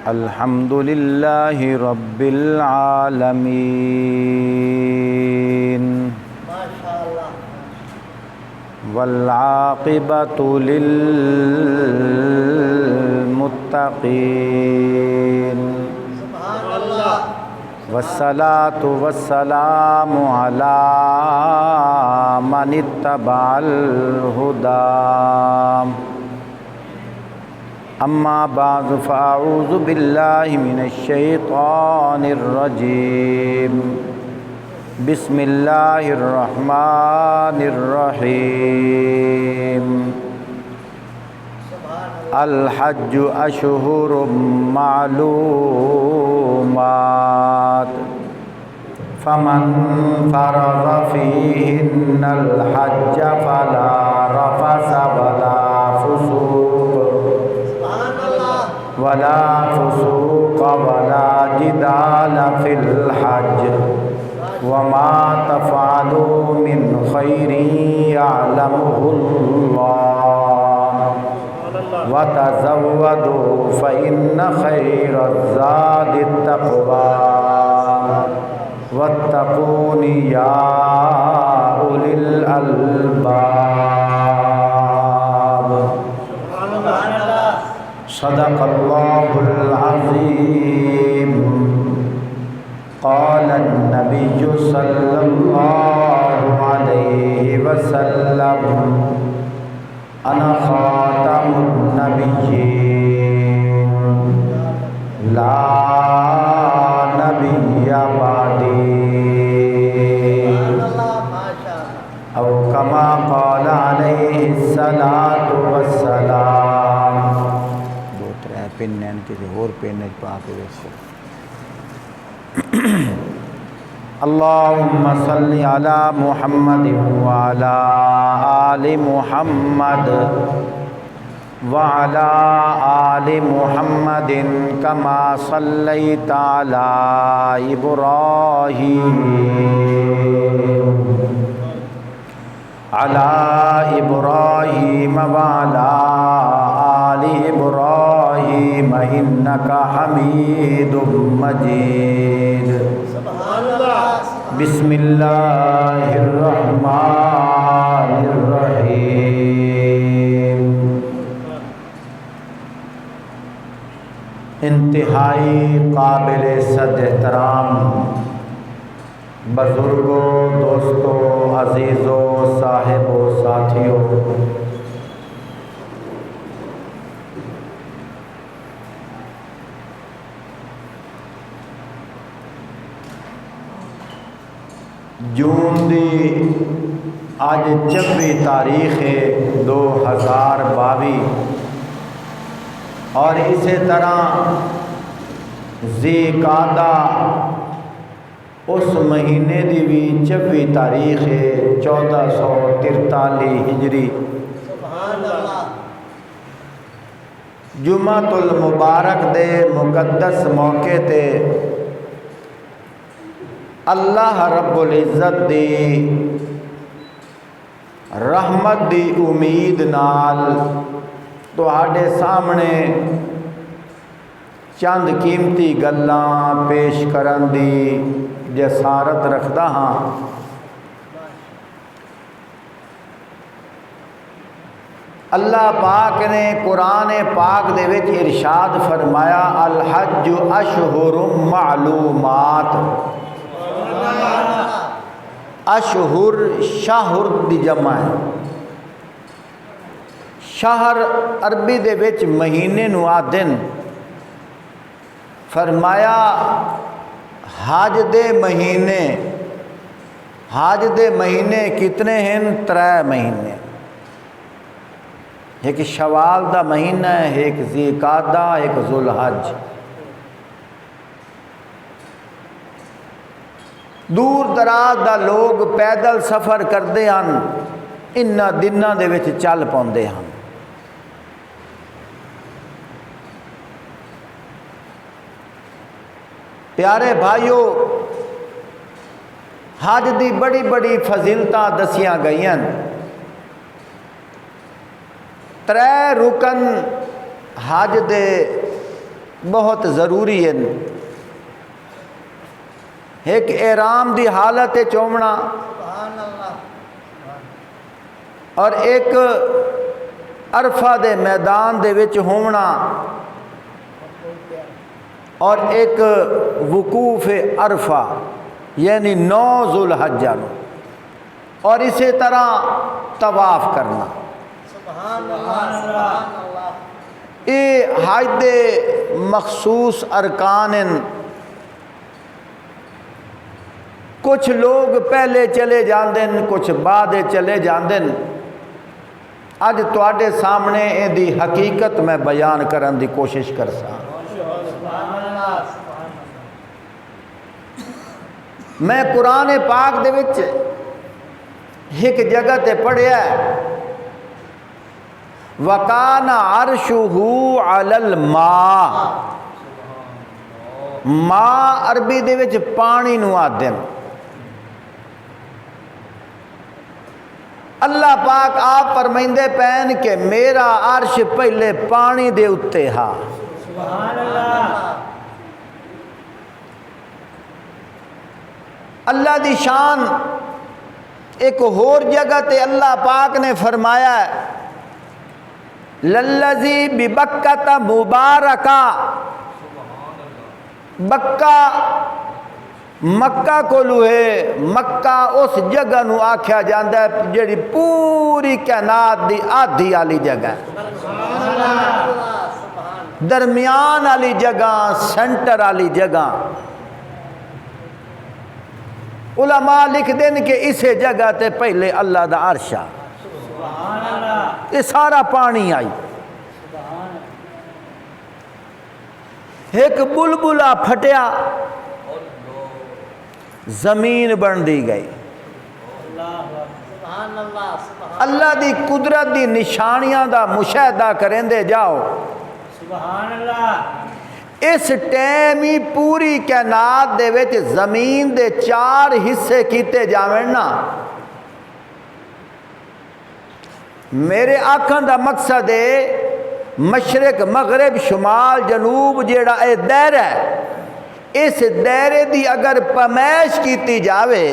الحمد للہ رب العالمین والعاقبۃ للمتقین والصلاة والسلام علی من اتبع الہدی اما بعد فاعوذ باللہ من الشیطان الرجیم بسم اللہ الرحمن الرحیم الحج اشہر معلومات فمن فرض فیہن الحج فلا رفث ولا فسوق ولا جدال فی الحج وما تفعلوا من خیر یعلمہ اللہ وتزودوا فإن خیر الزاد التقوی واتقون یا اولی الالباب صدق اللہ العظیم قال النبی صلی اللہ علیہ وسلم انا خاتم النبیین لا نبی بعدی او کما قال علیہ الصلاۃ والسلام پن کسی اور پن پا کے ویسے اللہم صلی علی محمد وعلی آل محمد وعلی آل محمد کما صلیت علی ابراہیم وعلی آل ابراہیم انک حمید مجید بسم اللہ الرحمن الرحیم انتہائی قابل صد احترام بزرگوں، دوستوں، عزیزوں، صاحبوں، ساتھیوں، جون دی آج 26 تاریخ ہے 2022 اور اسی طرح ذی قعدہ اس مہینے دی بھی 26 تاریخ ہے 1443 ہجری جمعۃ المبارک دے مقدس موقع تے اللہ رب العزت دی رحمت دی امید نال تہاڈے سامنے چند قیمتی گلاں پیش کرن دی جسارت رکھدا ہاں۔ اللہ پاک نے قرآن پاک دے وچ ارشاد فرمایا الحج اشہر معلومات۔ اشہر شہر دی جمع ہے، شہر عربی دے وچ مہینے نو آدن۔ فرمایا حج دے مہینے کتنے ہیں؟ 3 مہینے، ایک شوال دا مہینہ ہے، ایک ذی قعدہ، ایک ذو الحج۔ دور دراز دا لوگ پیدل سفر کردے ہن، انہاں دناں دے وچ چل پاندے ہن۔ پیارے بھائیو، حج دی بڑی بڑی فضیلتاں دسیاں گئیاں۔ ترے رکن حج دے بہت ضروری ہیں. ایک احرام دی حالت چومنا اور ایک عرفہ دے میدان دے وچ ہونا اور ایک وقوف عرفہ یعنی 9 ذوالحجہ نو اور اسی طرح طواف کرنا. یہ حج دے مخصوص ارکان ہیں. کچھ لوگ پہلے چلے جاندے ہیں کچھ بعد چلے جاندے ہیں. اج تواڈے سامنے اے دی حقیقت میں بیان کرن دی کوشش کرساں. میں قرآن پاک دے وچ ایک جگہ تے پڑھیا ہے وَكَانَ عَرْشُهُ عَلَى الْمَاءِ. ماء عربی دے وچ پانی نو آدن. اللہ پاک آپ فرمائندے پین کہ میرا عرش پہلے پانی دے اتے ہا. سبحان اللہ. اللہ دی شان ایک اور جگہ تے اللہ پاک نے فرمایا ہے لَلَّذِي بِبَكَّةَ مُبَارَكَةً. بکہ مکہ کو لوہے. مکہ اس جگہ نو آکھیا جاندہ ہے جڑی پوری کائنات دی آدھی والی جگہ ہے, درمیان والی جگہ, سینٹر والی جگہ. علماء لکھ دیں کہ اسے جگہ تے پہلے اللہ دا عرش آ. یہ سارا پانی آئی. ایک بلبلا پھٹیا زمین بن دی گئی. اللہ دی قدرت دی نشانیاں دا مشاہدہ کریں دے جاؤ. سبحان اللہ. اس ٹائم ہی پوری کائنات دے وچ زمین دے 4 حصے کیتے جاویں نا. میرے آکھن دا مقصد ہے مشرق مغرب شمال جنوب جیڑا اے دائرہ ہے اس دائرے دی اگر پمیش کیتی جاوے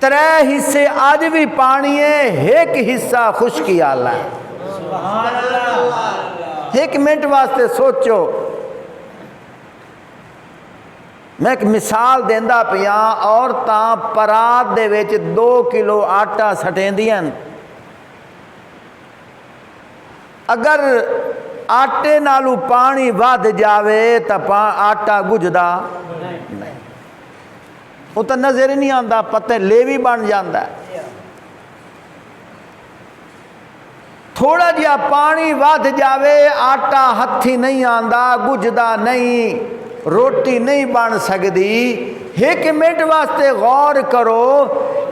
3 حصے آج بھی پانی ہے, ایک حصہ خشکی آلہ ہے. سبحان اللہ. ایک منٹ واسطے سوچو. میں ایک مثال دیندہ پیاں. عورتاں پرات دے وچ 2 کلو آٹا سٹیندیاں. اگر آٹے نالو پانی ود جاوے تو آٹا گجدا نہیں. وہ تو نظر نہیں آتا, پتہ لیوی بن جاندہ ہے. تھوڑا جہا پانی ود جاوے آٹا ہتھی نہیں آندا, گجدا نہیں, روٹی نہیں بن سکتی. ایک منٹ واسطے غور کرو,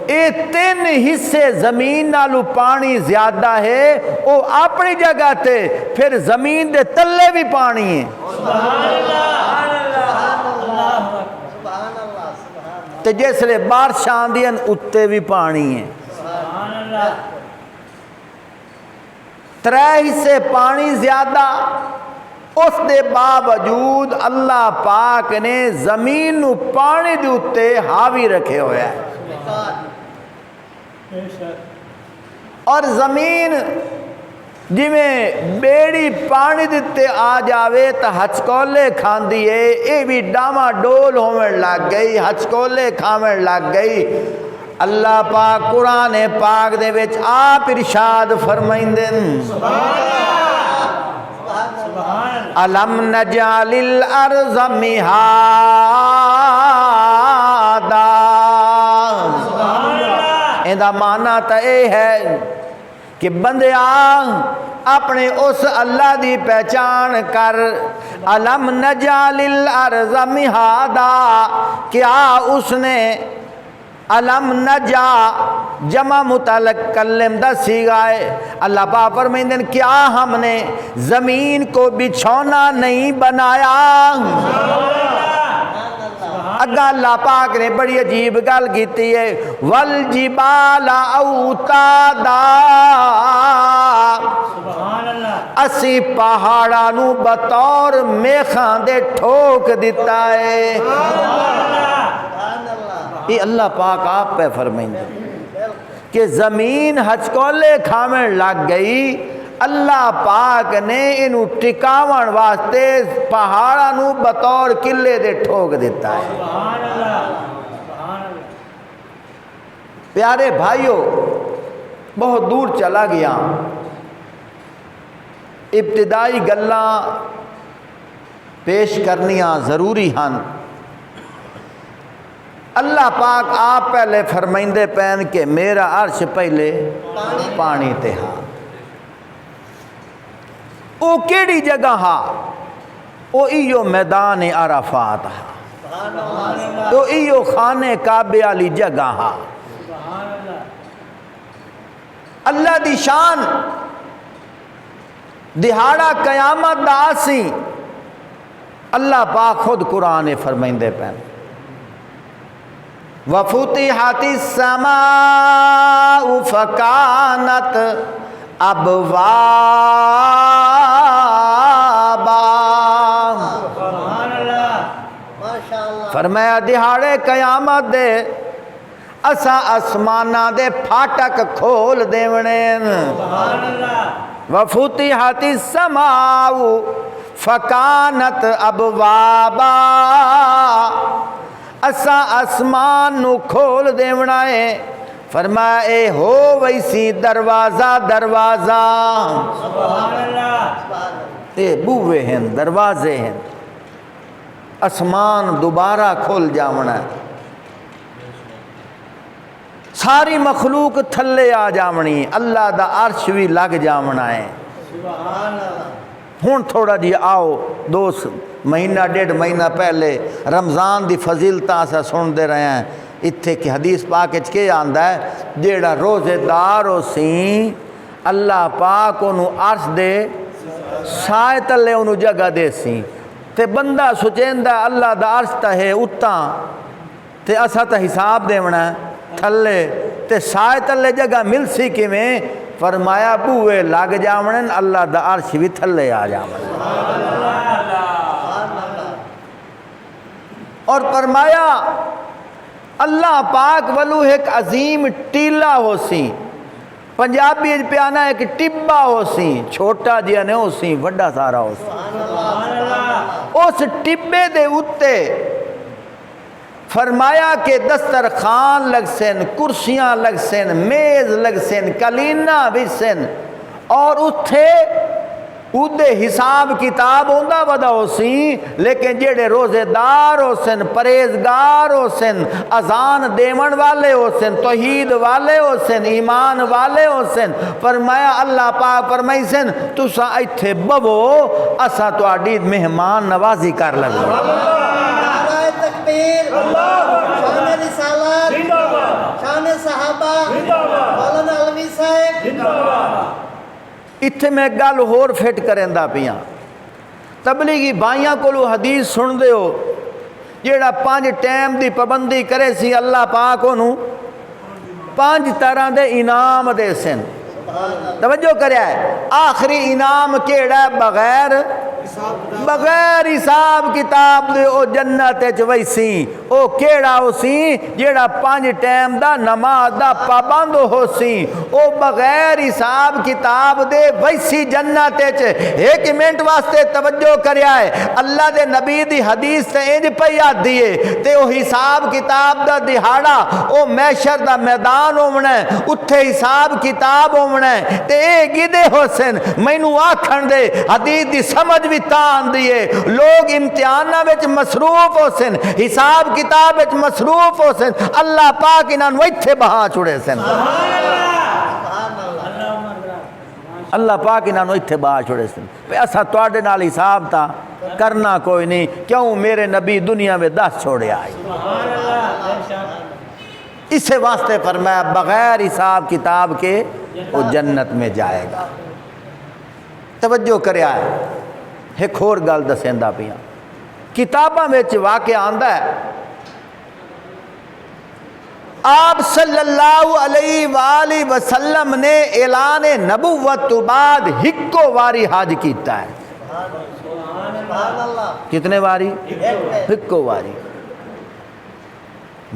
اے 3 حصے زمین نالو پانی زیادہ ہے, وہ اپنی جگہ تے پھر زمین دے تلے بھی پانی ہے. تے جس لئے بارشاں آندیاں اتے بھی پانی ہے. 3 حصے پانی زیادہ. اس دے باوجود اللہ پاک نے زمین نو پانی دے اتے حاوی رکھے ہوئے ہیں. اور زمین جی میں بیڑی پانی دیتے آ جاوے تو ہچکولے کھان دیئے. اے بھی ڈاما ڈول ہومن لگ گئی, ہچکولے کھامن لگ گئی. اللہ پاک قرآن پاک دے وچ آپ ارشاد فرمائندن الم نجعل الارض مہادا. ایندہ معنی تا اے ہے کہ بندیا اپنے اس اللہ دی پہچان کر. الم نجعل الارض مہادا, کیا اس نے علم نجا جمع متکلم دا سیغہ ہے. اللہ پاک فرمائندن کیا ہم نے زمین کو بچھونا نہیں بنایا. اگا اللہ پاک نے بڑی عجیب گل کیتی ہے والجبال اوتادا, اسی پہاڑاں نو بطور میخاں دے ٹھوک دیتا ہے. یہ اللہ پاک آپ پہ فرمائیں کہ زمین ہچکولے کھاویں لگ گئی. اللہ پاک نے انہوں ٹکاون واسطے پہاڑاں نو بطور قلعے دے ٹھوک دیتا ہے. پیارے بھائیو، بہت دور چلا گیا. ابتدائی گلاں پیش کرنیاں ضروری ہن. اللہ پاک آپ پہلے فرمائندے پین کہ میرا عرش پہلے پانی تے ہاں. او کیڑی جگہ ہا؟ او ایو میدان عرفات ہا. او ایو خانے کعبے والی جگہ ہا. اللہ دی شان دہاڑا قیامت دا آسی. اللہ پاک خود قرآن فرمائندے پین وَفُتِحَتِ السَّمَاءُ فَكَانَتْ أَبْوَابًا. فرمایا دہاڑے قیامت دے اسا اسمانہ دے پھاٹک کھول دیونے. وَفُتِحَتِ السَّمَاءُ فَكَانَتْ أَبْوَابًا. اسا آسمان نو کھول دیونا ہے. فرمایا اے ہو ویسی دروازہ دروازہ. اے بوئے ہیں دروازے ہیں. آسمان دوبارہ کھول جاونا ہے. ساری مخلوق تھلے آ جاونی. اللہ دا عرش بھی لگ جاونا ہے. ہون تھوڑا جی آؤ دوست مہینہ ڈیڑھ مہینہ پہلے رمضان دی فضیلتاں سے سن دے رہے ہیں. اتھے کی حدیث پاک کے آندہ ہے جیڑا روزے دار ہو سی اللہ پاک انہوں عرش دے سائے تلے انہوں جگہ دے سی. تے بندہ سچیندہ اللہ دا عرش تا ہے اتاں تے اسا تا حساب دیونا ہے تھلے تے سائے تلے جگہ مل سی کی میں. فرمایا بوئے لگ جاونن اللہ دا عرش بھی تھلے آ جاونن. اور فرمایا اللہ پاک ولو ایک عظیم ٹیلا ہو سی. پنجابی پیانا ایک ٹبا ہو سی. چھوٹا جیا نے ہو سی وڈا سارا ہو سی. اس ٹبے دے اتے فرمایا کہ دسترخوان لگ سن، کرسیاں لگ سن، میز لگ سن، کلینہ بھی سن. اور اتھے اودے حساب کتاب ہوندہ ودا ہو سی. لیکن جیڑے روزے دار ہو سن، پریزگار ہو سن، اذان دیون والے ہو سن، توحید والے ہو سن، ایمان والے ہو سن. فرمایا اللہ پاک فرمائی سن تسا ایتھے ببو اسا تو آڈید مہمان نوازی کر لگو. تکبیر، شان رسالت، شان صحابہ، مولانا علوی صاحب. اتھے میں گل ہور فٹ کریں دا پیاں. تبلیغی بھائیاں کو حدیث سن دے ہو جیڑا 5 ٹائم دی پابندی کرے سی اللہ پاک انہوں 5 طرح دے انعام دے سن. توجہ کریا ہے آخری انعام کیڑا ہے بغیر حساب کتاب دے او جنت وچ ویسی. او کیڑا ہو سی جیڑا 5 ٹائم دا نماز دا پابند ہو سی. او بغیر حساب کتاب دے ویسی جنت وچ. 1 منٹ واسطے توجہ کریا ہے اللہ دے نبی دی حدیث تے انج پئی آدھی ہے تے او حساب کتاب دا دہاڑا او محشر دا میدان ہونا ہے. اتھے حساب کتاب ہونا ہے تے اے گدے ہو سن مینوں آکھن دے حدیث دی سمجھ بھی تان دیئے. لوگ امتحانہ وچ مصروف ہو سن، حساب کتاب وچ مصروف ہو سن. اللہ پاک انہاں نوں ایتھے بہا چھڑے سن. اللہ پاک انہاں نوں ایتھے بہا چھڑے سن. ایسا تواڈے نال حساب تا کرنا کوئی نہیں. کیوں میرے نبی دنیا میں 10 چھوڑے آئے. اسے واسطے فرمایا بغیر حساب کتاب کے وہ جنت میں جائے گا. توجہ کریا ہے ایک اور گل دسیندا پیاں. کتاباں وچ واقعہ آندا ہے آپ صلی اللہ علیہ وآلہ وسلم نے اعلان نبوت تو بعد ہکو واری حج کیتا ہے. سبحان اللہ. کتنے واری؟ ہکو واری.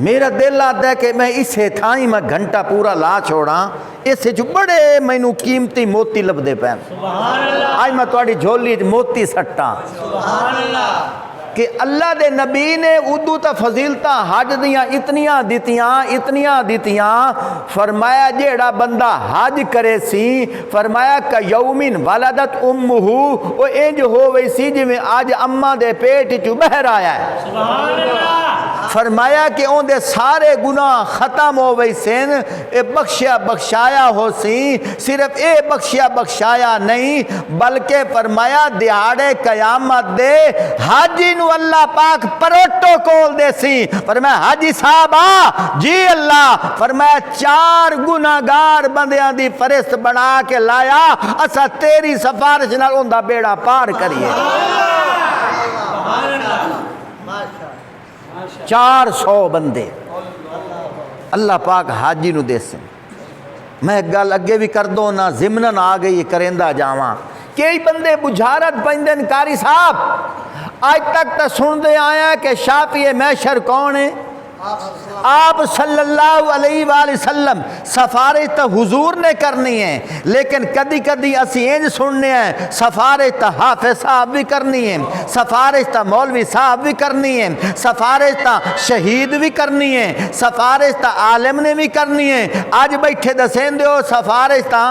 میرا دل آتا ہے کہ میں اسے تھائیں میں گھنٹہ پورا لا چھوڑا. اس جو بڑے مینوں قیمتی موتی لبدے پے. آج میں تھوڑی جھولی موتی سٹاں کہ اللہ دے نبی نے ادو تا فضیلتاں حج دیاں اتنیاں دیتیاں. فرمایا جیڑا بندہ حج کرے سی فرمایا کہ یومن ولدت امہ او انج ہووے سی جویں آج اماں دے پیٹ چوں بہر آیا ہے. سبحان اللہ. فرمایا کہ اون دے سارے گناہ ختم ہووے سن. اے بخشیا بخشایا ہو سی. صرف اے بخشیا بخشایا نہیں بلکہ فرمایا دیہاڑے قیامت دے حاجی نو اللہ پاک پروٹو کول دے سی. فرمایا حاجی صاحب جی اللہ. فرمایا 4 گناہگار بندیاں دی فرست بنا کے لایا اسا تیری سفارش نال اوندا بیڑا پار کریے. 400 بندے اللہ پاک حاجی نو دے سن. میں ایک گل اگے بھی کر دو نا ضمنن آ گئی کریندا جاواں. کئی بندے بجھارت پندن کاری صاحب آج تک تو سن دے آیا کہ شافی محشر کون ہے؟ آپ صلی اللہ علیہ وآلہ وسلم. سفارش تو حضور نے کرنی ہے لیکن کدی کدی اسی انج سننے ہیں سفارش تو حافظ صاحب بھی کرنی ہے, سفارش تو مولوی صاحب بھی کرنی ہے, سفارش تو شہید بھی کرنی ہے, سفارش تو عالم نے بھی کرنی ہے. آج بیٹھے دسین دیو سفارش تو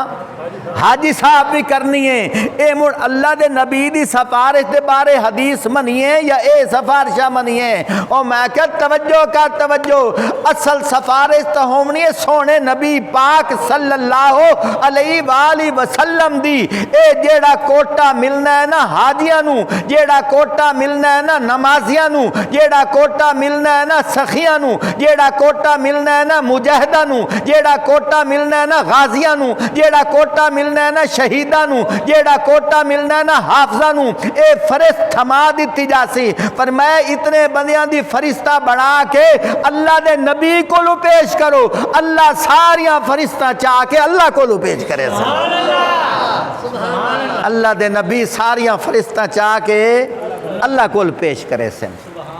حاجی صاحب بھی کرنی ہے. اے مڑ اللہ دے نبی دی سفارش دے بارے حدیث منیے یا اے سفارشہ منیے؟ او میں کہ توجہ کا توجہ. اصل سفارش تو ہومنی ہے سونے نبی پاک صلی اللہ علیہ وآلہ وسلم دی. اے جیڑا کوٹا ملنا ہے نا حاجیاں نو, جیڑا کوٹا ملنا ہے نا نمازیاں نو, جیڑا کوٹا ملنا ہے نا سخیاں نو, جیڑا کوٹا ملنا ہے نا مجاہداں نو, جیڑا کوٹا ملنا ہے نا غازیاں نو, جیڑا کوٹا ملنا ہے نا شہیداں نو, جیڑا کوٹا ملنا ہے نا حافظاں نو. اے فرست تھما دیتی جاسی. پر میں اتنے بندیاں دی فرشتہ بنا کے اللہ دے نبی کو لو پیش کرو. اللہ ساریاں فرشتہ چاہ کے اللہ کو لو پیش کرے سن. اللہ دے نبی ساریاں فرشتہ چاہ کے اللہ کو لو پیش کرے سن.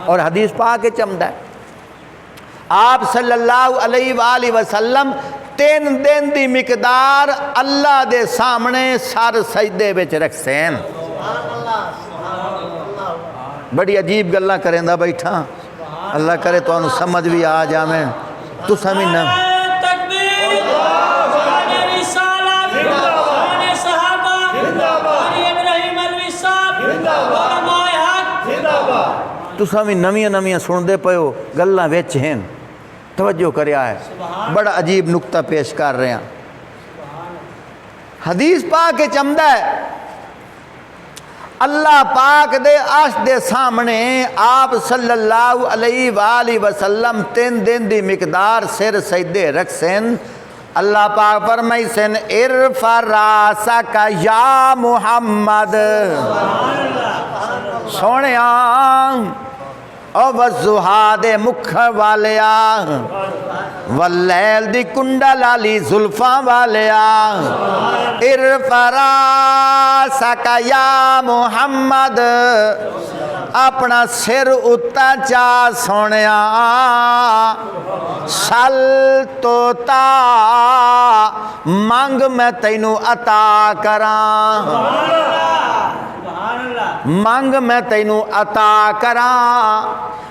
اور حدیث پاک چمدا ہے آپ صلی اللہ علیہ وآلہ وسلم 3 دن دی مقدار اللہ دے سامنے سر سجدے وچ رکھ سین. بڑی عجیب گلاں کریندا بیٹھا. اللہ کرے تو انہوں سمجھ بھی آ جاویں. تو سمجھ نہ تو سمجھ نویاں سن دے پیو گلاں وچ ہیں. توجہ کریا ہے بڑا عجیب نقطہ پیش کر رہے ہیں. حدیث پاک کے چمدہ ہے اللہ پاک دے عرش دے سامنے آپ صلی اللہ علیہ وآلہ وسلم 3 دن دی مقدار سر سجدے رکھ سن. اللہ پاک فرمائی سن ارفع راسک یا محمد. سونیاں او والضحیٰ دے مکھ والیا واللیل دی کنڈل علی زلفاں والیا. ارفع راسک یا محمد. اپنا سر اتا چا سونیا سل تو تا مانگ میں تینوں عطا کراں. مانگ میں تینوں عطا کراں.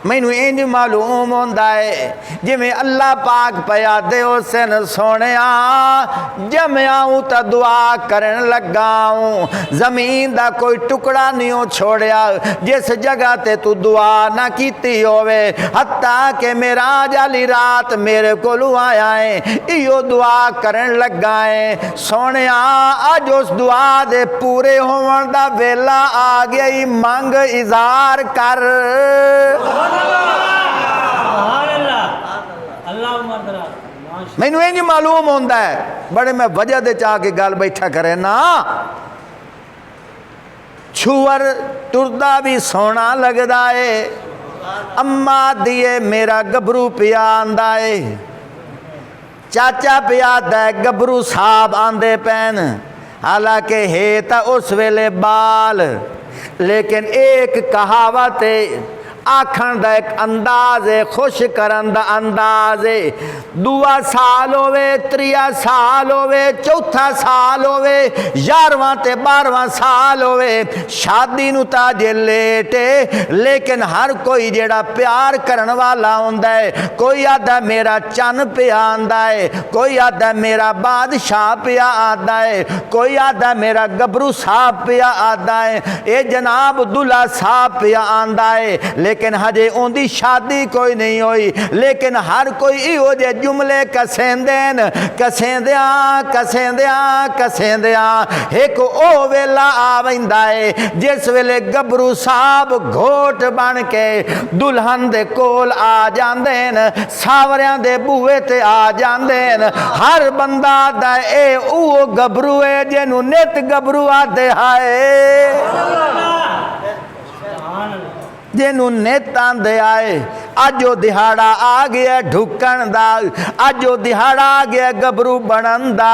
مینوں انج معلوم ہوندا ہے جویں اللہ پاک پیا دیو سن سونیا جمعاں تا دعا کرن لگاؤں. زمین دا کوئی ٹکڑا نہیں چھوڑیا جس جگہ تے تو دعا نہ کیتی ہوئے. حتیٰ کہ معراج والی رات میرے کولو آیا ہے ایو دعا کرن لگا ہے. سونیا اج اس دعا دے پورے ہون دا ویلا آ گیا. مانگ اظہار کر. مینوں نہیں معلوم ہوندا ہے بڑے میں وجہ دے چاہ کے گل بیٹھا کرے نا. چھوور ٹردا بھی سونا لگدا ہے. اما دیے میرا گبرو پیا آندا ہے. چاچا پیادا گبرو صاحب آندے پین حالانکہ ہے تا اس ویلے بال لیکن ایک کہاوت آکھن دا ایک انداز ہے خوش کرن دا انداز ہے 2 سال ہوئے 3 سال ہوئے 4 سال ہوئے 11واں تے 12واں سال ہوئے شادی نو تاجے لیٹے لیکن ہر کوئی جیڑا پیار کرن والا ہوندا ہے کوئی آدھا میرا چن پیا آندا ہے کوئی آدھا میرا بادشاہ پیا آندا ہے کوئی آدھا میرا گبرو صاحب پیا آندا ہے اے جناب دلہا صاحب پیا آندا ہے لیکن ہجے اون دی شادی کوئی نہیں ہوئی لیکن ہر کوئی ایو جے جملے کسیندین کسیندیاں ایک او ویلا آویندا ہے جس ویلے گبرو صاحب گھوٹ بن کے دلہن دے کول آ جاندین ساوریاں دے بوئے تے آ جاندین ہر بندہ دا اے او گبرو ہے جنوں نت گبرو آدے ہائے جنوں نیت آندے آئے اجو دہاڑا آ گیا ڈھکن دا اجو دہاڑا آ گیا گبرو بنن دا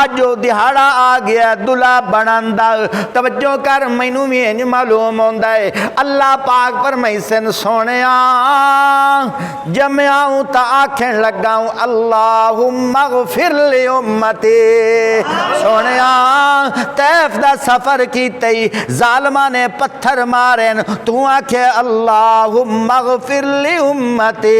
اجو دہاڑا آ گیا دلہا بنن دا توجہ کر مینوں بھی انج معلوم ہوندا ہے اللہ پاک فرمائسن سونیا جمعاں تا آکھن لگاؤں اللہم اغفر لی امتی سونیا طیف دا سفر کیتے ظالماں نے پتھر مارن تو آکھے اللہم اغفر لی امتی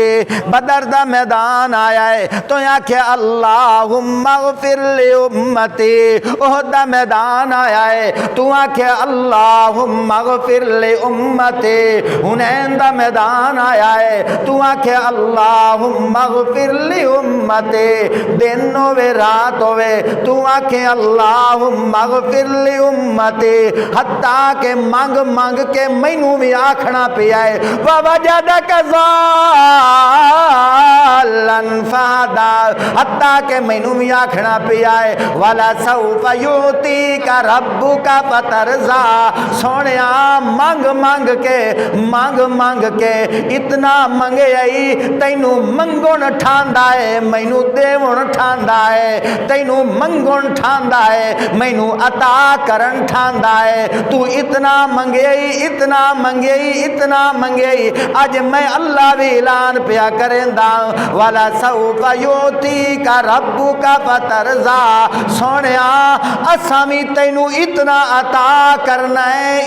بدر دا میدان آیا ہے تو یہاں کہ اللہم اغفر لی امتی احد دا میدان آیا ہے تو یہاں کہ اللہم اغفر لی امتی حنین دا میدان آیا ہے تو یہاں کہ اللہم اغفر لی امتی دن ہوئے رات ہوئے تو یہاں کہ اللہم اغفر لی امتی حتیٰ کہ منگ کے مینوں بھی آکھنا پیا ہے وَوَجَدَكَ ضَالًّا فَهَدَىٰ حتیٰ کہ مینوں بھی آکھنا پیا ہے وَلَسَوْفَ يُؤْتِيكَ رَبُّكَ فَتَرْضَىٰ سونیا مانگ کے اتنا منگے آئی تینوں منگون ٹھاندا ہے مینوں دیون ٹھاندا ہے تینوں منگون ٹھاندا ہے مینوں عطا کرن ٹھاندا ہے تو اتنا منگے اج میں اللہ بھی اعلان پیا کریندا والا سوف یوتی کا ربو کا فترضا سونیا اساں بھی تینوں اتنا عطا کرنا ہے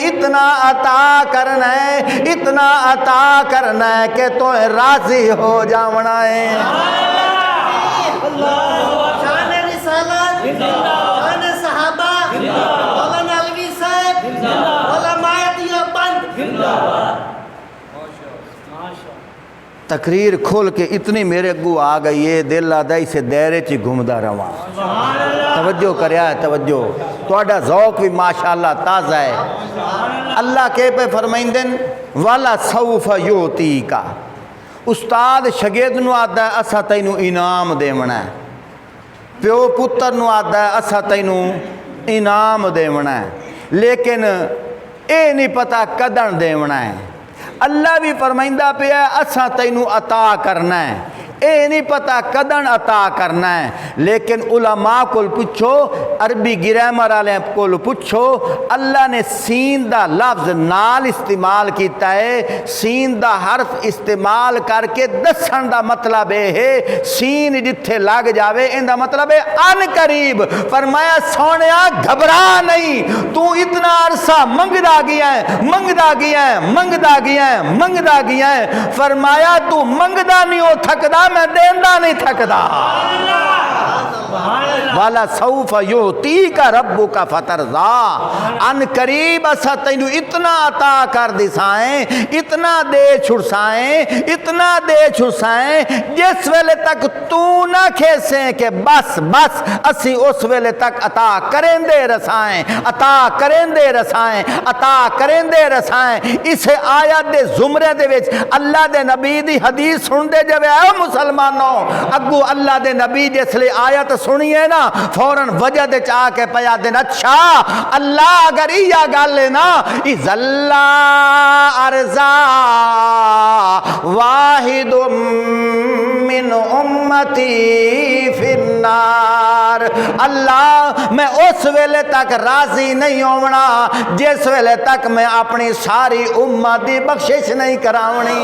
اتنا عطا کرنا ہے کہ تو راضی ہو جاونا ہے شان رسالت شان صحابہ مولانا علوی صاحب علماء دیوبند تقریر کھول کے اتنی میرے گو آ گئی ہے دل آدائی سے دیرے چی گھومدا رواں توجہ کریا ہے توجہ توڑا ذوق بھی ماشاءاللہ تازہ ہے اللہ کے پہ فرمائندن والا سوف یوتی کا استاد شگید نو آدھا ہے اسا تینو انعام دیونا ہے پیو پتر نو آدھا ہے اسا تینو انعام دیونا ہے لیکن اے نہیں پتا کدن دیونا ہے اللہ بھی فرمائندہ پہ ہے اسا تینو عطا کرنا ہے اے نہیں پتا کدن عطا کرنا ہے لیکن علماء کول پوچھو عربی گرامر والے کول پوچھو اللہ نے سین دا لفظ نال استعمال کیتا ہے سین دا حرف استعمال کر کے دسن دا مطلب ہے سین جتھے لگ جاوے ان دا مطلب ہے ان قریب فرمایا سونیا گھبرا نہیں تو اتنا عرصہ منگدا گیا ہے فرمایا تو منگدا نہیں ہو تھکدا میں دیندہ نہیں تھکدا والا سوف یوتی کا ربو کا فترضا ان قریب اسا تینو اتنا عطا کر دیسائیں اتنا دے چھڑسائیں جس ویلے تک تو نہ کھیسیں کہ بس اسی اس ویلے تک عطا کریں دے رسائیں اسے آیت دے زمرے دے وچ اللہ دے نبی دی حدیث سن دے جوے اے مسلمانوں اگو اللہ دے نبی جس لئے آیت سنیے نا فوراً وجہ دے چاہ کے پیا دن اچھا اللہ اگر یہ گل نا اذ اللہ ارزا واحد من امتی فی النار۔ اللہ میں اس ویلے تک راضی نہیں ہونا جس ویلے تک میں اپنی ساری امت دی بخشش نہیں کراونی۔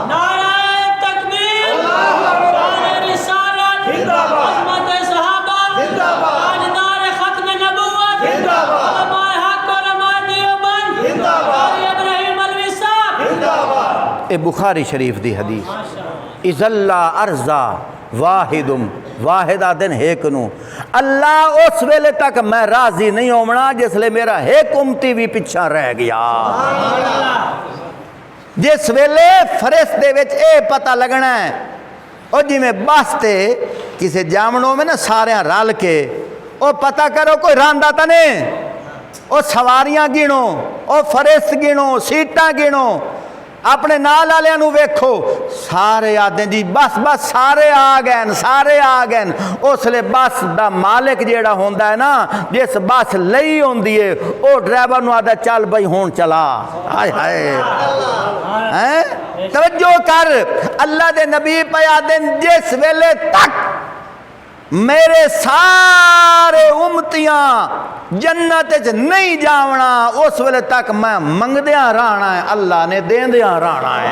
نعرہ تکبیر، شان رسالت، عظمت صحابہ، تاجدار ختم نبوت، علماء حق، علماء دیوبند، قاری ابراہیم علوی صاحب۔ اے بخاری شریف دی حدیث، اذا اللہ ارزا واحدم واحدہ دن ایک نو، اللہ اس ویلے تک میں راضی نہیں ہونا جس لئے میرا ایک امتی بھی پیچھا رہ گیا۔ جس ویلے فرشتے وچ اے پتہ لگنا ہے اور جی میں باستے کسی جامنوں میں نا سارے رل کے او پتہ کرو کوئی راندہ تا نہیں، او سواریاں گنو، او فرشت گنو، سیٹاں گنو، اپنے نال والے نو ویکھو، سارے آدھیں جی بس بس سارے آ گئے۔ اس لئے بس دا مالک جیڑا ہوندا ہے نا، جس بس لئی ہوندی ہے او ڈرائیور نو آدھا چل بھائی ہون چلا۔ ہائے ہائے توجہ کر، اللہ دے نبی پہ آدھیں جس ویلے تک میرے سارے امتیاں جنت وچ نہیں جاونا اس ویلے تک میں منگدیاں رہنا ہے، اللہ نے دیندیاں رہنا ہے۔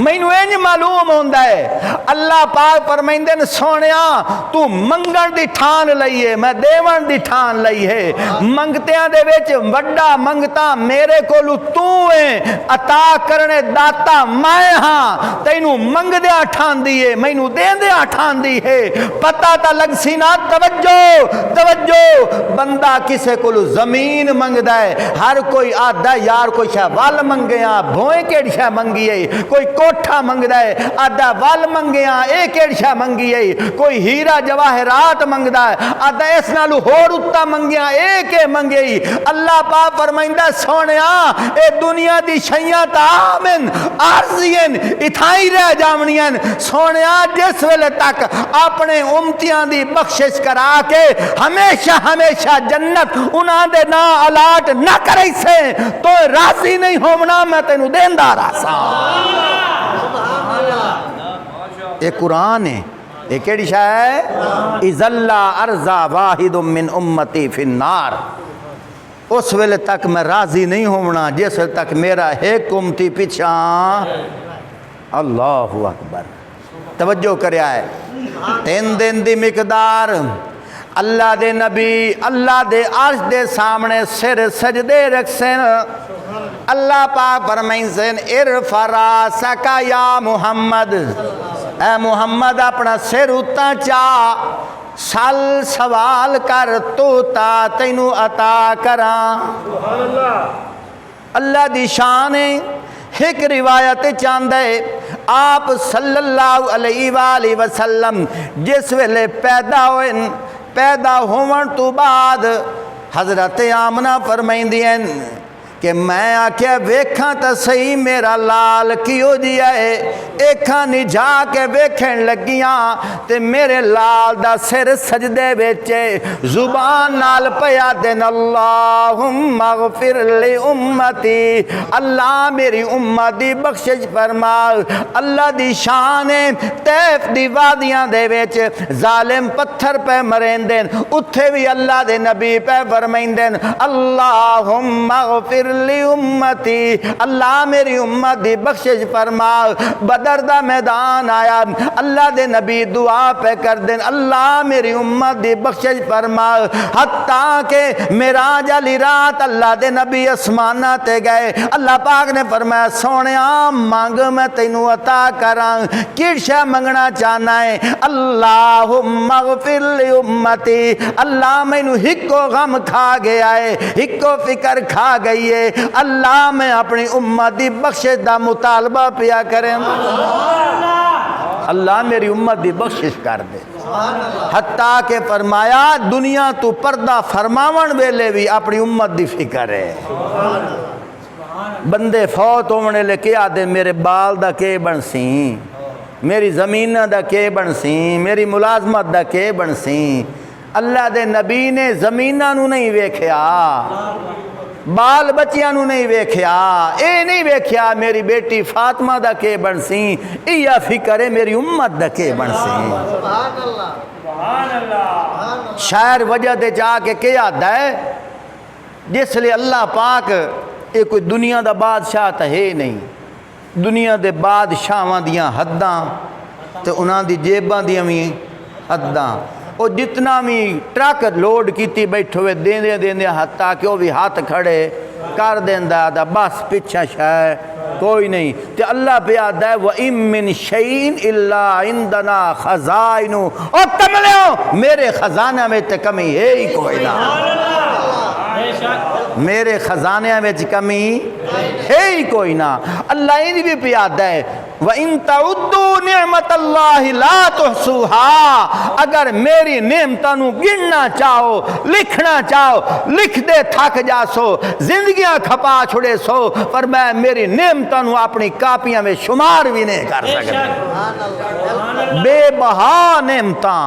مینوں انج معلوم ہوندا ہے اللہ پاک فرمائندے نے سونیا تو منگن دی ٹھان لئی ہے، میں دیون دی ٹھان لئی ہے، منگتیاں دے وچ وڈا منگتا میرے کولو تو ہے، عطا کرنے داتا میں ہاں، تینوں منگدیاں ٹھان دی ہے، مینوں دیندیاں ٹھان دی ہے۔ پتہ تا لگ سی نا، توجہ بندہ کسے کولو زمین منگدا ہے، ہر کوئی آدھا یار کوئی شے وال منگیاں بھوئیں کیڑی شے منگی ہے، کوئی کوٹھا منگدا ہے آدھا وال منگیاں اے کیڑی شے منگی ہے، کوئی ہیرا جواہرات منگدا ہے آدھا اس نالو ہور اتا منگیاں اے کے منگی۔ اللہ پاک فرمائندا سونیا اے دنیا دی شیاں تامن عارضین اتھائی رہ جاونیاں، سونیا جس ویلے تک اپنے امتیاں دی بخشش کرا کے ہمیشہ جنت انہاں دے نا الاٹ نہ کرے سے تو راضی نہیں ہونا میں تینوں دیندا رہسا۔ یہ قرآن ہے، یہ کیڑی شے ہے؟ اذا اللہ ارزا واحد من امتی فی النار، اس ویلے تک میں راضی نہیں ہونا جس ویلے تک میرا ایک امتی پیچھا۔ اللہ اکبر، توجہ کریا ہے، 3 دن دی مقدار اللہ دے نبی اللہ دے عرش دے سامنے سر سجدے رکھسن۔ اللہ پاک فرمائیں ارفع راسک یا محمد، اے محمد اپنا سر اتنا چاہ، سل سوال کر تو تا تینو عطا کراں۔ اللہ دی شان ہے۔ ایک روایت چاندے آپ صلی اللہ علیہ وآلہ وسلم جس ویلے پیدا ہون تو بعد حضرت آمنہ فرمائندی ہیں کہ میں آکھیا ویکھاں تا صحیح میرا لال کیوں دیا ہے، ایکھاں نجا کے ویکھن لگیاں تے میرے لال دا سر سجدے بیچے، زبان نال پیا دن اللہم اغفر لی امتی، اللہ میری امت دی بخشش فرما۔ اللہ دی شان ہے، طیف دی وادیاں دے بیچ ظالم پتھر پہ مرین دین، اتھے بھی اللہ دے نبی پہ فرمائن دین اللہم اغفر لی امتی، اللہ میری امت دی بخشش فرما۔ بدر دا میدان آیا، اللہ دے نبی دعا پہ کر دیں اللہ میری امت دی بخشش فرما۔ حتیٰ کہ معراج والی رات اللہ دے نبی اسمانہ تے گئے، اللہ پاک نے فرمایا سونیا مانگ میں تینوں عطا کراں، کیڑ شے منگنا چاہنا ہے؟ اللہم اغفر لی امتی، اللہ مینوں ہکو غم کھا گیا ہے، ہکو فکر کھا گئی ہے، اللہ میں اپنی امت دی بخشش دا مطالبہ پیا کریں، اللہ میری امت دی بخشش کر دے۔ حتیٰ کہ فرمایا دنیا تو پردہ فرماون ویلے بھی اپنی امت دی فکر ہے۔ بندے فوت ہونے لے کے آدھے میرے بال دا کے بنسی، میری زمینہ دا کے بنسی، میری ملازمت دا کے بنسی، اللہ دے نبی نے زمیناں نو نہیں ویکھیا، بال بچیاں نو نہیں ویکھیا، اے نہیں ویکھیا میری بیٹی فاطمہ دا کے بن سی، یا فکر ہے میری امت دا کے بن سی۔ سبحان اللہ سبحان اللہ۔ شاعر وجہ دے جا کے کیا ہے جس لئے اللہ پاک یہ کوئی دنیا دا بادشاہ تا ہے نہیں، دنیا دے بادشاہاں دیاں حداں تے انہاں دی جیباں دیاں بھی حداں، وہ جتنا بھی ٹرک لوڈ کیتی بیٹھے ہوئے دیندے حتیٰ کہ وہ بھی ہاتھ کھڑے کر دیندہ دا بس پچھا شاہ کوئی نہیں۔ تے اللہ پہ آدھا ہے وَإِن مِّن شَيْءٍ إِلَّا عِندَنَا خَزَائِنُ، اور کملیوں میرے خزانہ میں تے کمی ہے ہی کوئی نہ، میرے خزانے میں کمی ہے ہی کوئی نہ۔ اللہ انہی بھی پیادہ ہے وَإِن تَعُدُّوا نِعْمَةَ اللَّهِ لَا تُحْصُوهَا، اگر میری نعمتوں گننا چاہو لکھنا چاہو لکھ دے تھک جا سو، زندگیاں کھپا چھڑے سو، پر میں میری نعمتوں اپنی کاپیاں میں شمار بھی نہیں کر سکتا۔ بے بہا نعمتاں،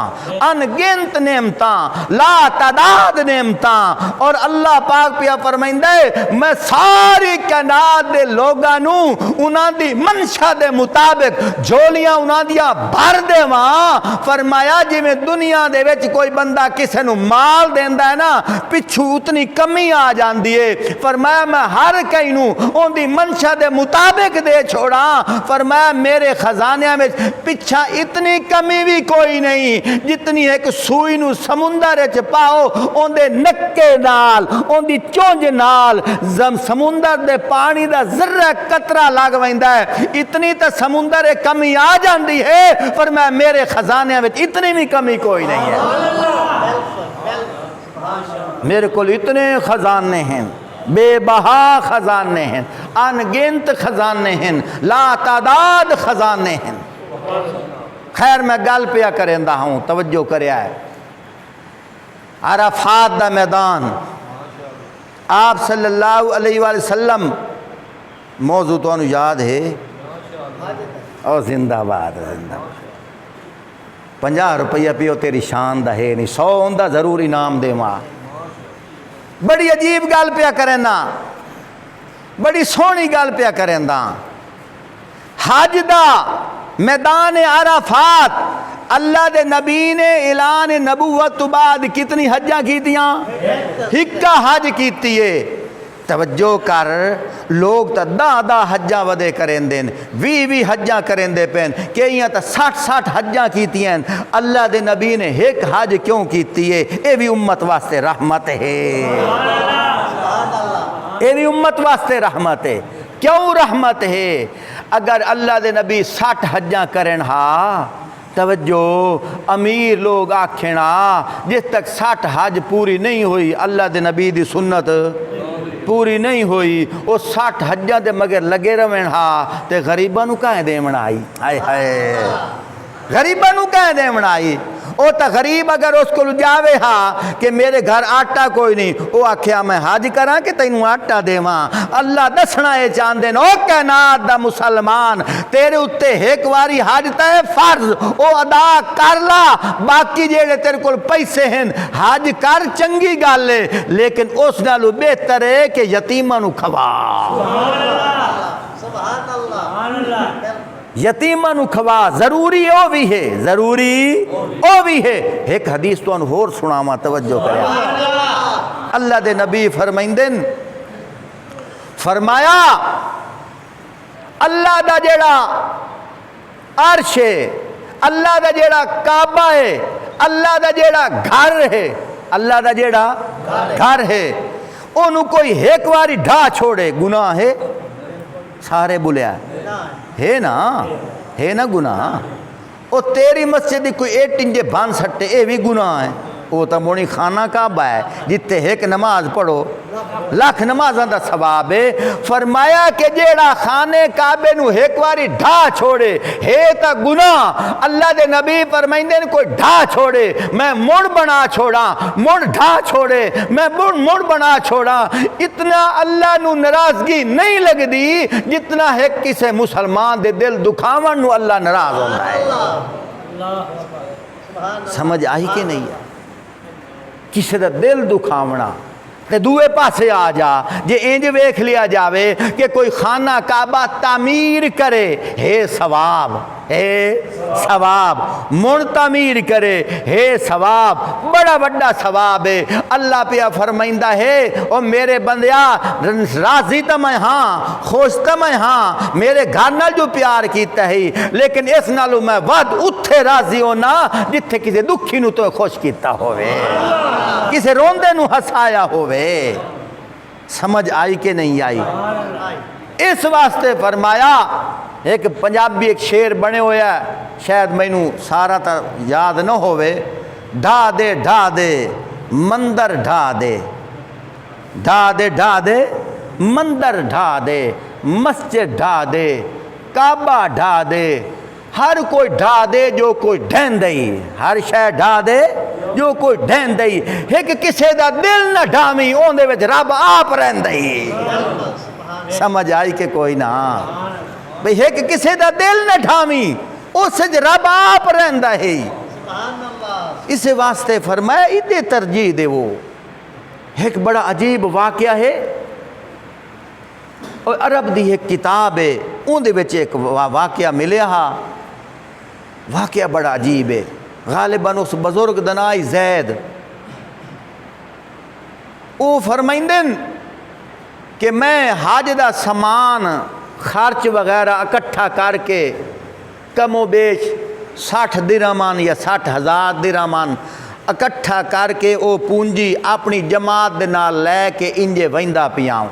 انگنت نعمتاں، لا تعداد نعمتاں، اور اللہ پاک پیا فرمائندہ ہے میں ساری کائنات دے لوگانوں انہاں دی منشا دے مطابق جھولیاں انہاں دیا بھر دے وہاں۔ فرمایا جی میں دنیا دے وچ کوئی بندہ کسے نو مال دیندہ ہے نا پچھو اتنی کمی آ جان دیئے، فرمایا میں ہر کئی نو ان دی منشا دے مطابق دے چھوڑا۔ فرمایا میرے خزانے میں پچھا اتنی کمی بھی کوئی نہیں جتنی ایک سوئی نو سمندر پاؤ ان دے نکے نال ان دی چونج نال سمندر دے پانی دا ذرہ قطرہ لگ ویندہ ہے، اتنی تا سمندر کمی آ جاندی ہے، فرمایا میرے خزانے میں اتنی بھی کمی کوئی نہیں ہے۔ میرے کو اتنے خزانے ہیں، بے بہا خزانے ہیں، انگنت خزانے ہیں، لا تعداد خزانے ہیں۔ خیر میں گل پیا کرندہ ہوں، توجہ کریا ہے۔ عرفات دا میدان، آپ صلی اللہ علیہ وآلہ وسلم، موضوع تو انہوں یاد ہے، اور زندہ باد زندہ باد، 50 روپیہ پیو تیری شان دا ہے نہیں، 100 ہوندہ ضرور انعام دے ماں۔ بڑی عجیب گل پیا کرنا، بڑی سونی گل پیا کرنا۔ حج دا میدان عرفات، اللہ دے نبی نے اعلان نبوت تو بعد کتنی حجاں کیتیاں؟ ہکا حج کیتی ہے۔ توجہ کر، لوگ تا دا حجاں ودے کریں دیں، وی حجاں کریں دے پین، کئیاں تا 60 حجاں کیتی ہیں۔ اللہ دے نبی نے ایک حج کیوں کیتی ہے؟ اے بھی امت واسطے رحمت ہے، اے بھی امت واسطے رحمت ہے۔ کیوں رحمت ہے؟ اگر اللہ دے نبی 60 حجاں کرن ہا، توجہ امیر لوگ آکھنا جس تک 60 حج پوری نہیں ہوئی اللہ دے نبی دی سنت پوری نہیں ہوئی، وہ 60 حجاں دے مگر لگے روین ہا تے غریباں نو کہیں دے منائی، آئے ہائے غریباں نو کہیں دے منائی۔ او تا غریب اگر اس کو جاوے ہا کہ میرے گھر آٹا کوئی نہیں، او آکھیا میں حج کراں کہ تینوں آٹا دے ماں۔ اللہ دسنا ہے چاندے او کائنات دا مسلمان، تیرے اتے ایک واری حج تے فرض او ادا کر لا، باقی جیڑے تیرے کول پیسے ہیں حج کر چنگی گل ہے، لیکن اس نالو بہتر ہے کہ یتیماں نو کھوا، سبحان اللہ۔ یتیماں نو کھوا، ضروری او بھی ہے، ضروری او بھی ہے۔ ایک حدیث تو انہور سناما، توجہ کریں۔ اللہ دے نبی فرمائندن، فرمایا اللہ دا جیڑا عرش ہے، اللہ دا جیڑا کعبہ ہے، اللہ دا جیڑا گھر ہے، اللہ دا جیڑا گھر ہے، انہوں کوئی ایک واری ڈھا چھوڑے گناہ ہے؟ سارے بولیا ہے نا گناہ۔ او تیری مسجد کوئی 8 انجے بان سٹے، اے بھی گناہ ہے۔ وہ تا مونی خانہ کعبہ ہے جتے ایک نماز پڑھو لاکھ نمازاں دا ثواب ہے۔ فرمایا کہ جیڑا خانے کعبے نو ایک واری ڈھا چھوڑے ہے تا گناہ۔ اللہ دے نبی فرمائندے نے کوئی ڈھا چھوڑے میں مڑ بنا چھوڑا، مڑ ڈھا چھوڑے میں مڑ بنا چھوڑا، اتنا اللہ نو ناراضگی نہیں لگ دی جتنا ہے کسے مسلمان دے دل دکھاون نو اللہ ناراض ہوتا ہے۔ سمجھ آئی کہ نہیں ہے؟ کسی دا دل دکھاونا تے دوے پاسے آ جا جے انج ویکھ لیا جاوے کہ کوئی خانہ کعبہ تعمیر کرے ہے ثواب من تعمیر کرے ہے ثواب بڑا بڑا ثواب ہے اللہ پہ فرمائندہ ہے او میرے بندیا راضی تو میں ہاں خوش تو میں ہاں میرے گھر نال جو پیار کیتا ہے لیکن اس نالوں میں ود اتھے راضی ہونا جتھے کسی دکھی نو تو خوش کیتا ہوئے کسی روندے نو ہسایا ہوئے سمجھ آئی کہ نہیں آئی اس واسطے فرمایا ایک پنجابی ایک شعر بنے ہویا ہے شاید مینوں سارا تا یاد نہ ہوئے ڈھا دے مندر ڈھا دے مندر ڈھا دے مسجد ڈھا دے کعبہ ڈھا دے ہر کوئی ڈھا دے جو کوئی ڈھین دئی ہر شے ڈھا دے جو کوئی ڈھین دئی ایک کسے دا دل نہ ڈھامی اون دے وچ رب آپ رہندئی سمجھ آئی کہ کوئی نہ بھئی ایک کسے دا دل نہ ڈھامی اس وچ رب آپ رہندا ہے اس واسطے فرمایا ادھے ترجیح دے وہ ایک بڑا عجیب واقعہ ہے اور عرب دی ایک کتاب ہے اون دے وچ ایک واقعہ ملیا ہا واقعہ بڑا عجیب ہے غالباً اس بزرگ دنائی زید او فرمائندن کہ میں حاج دا سامان خرچ وغیرہ اکٹھا کر کے کم و بیش 60 درہمان یا 60,000 درہمان اکٹھا کر کے او پونجی اپنی جماعت دے نال لے کے انجے ویندا پیاں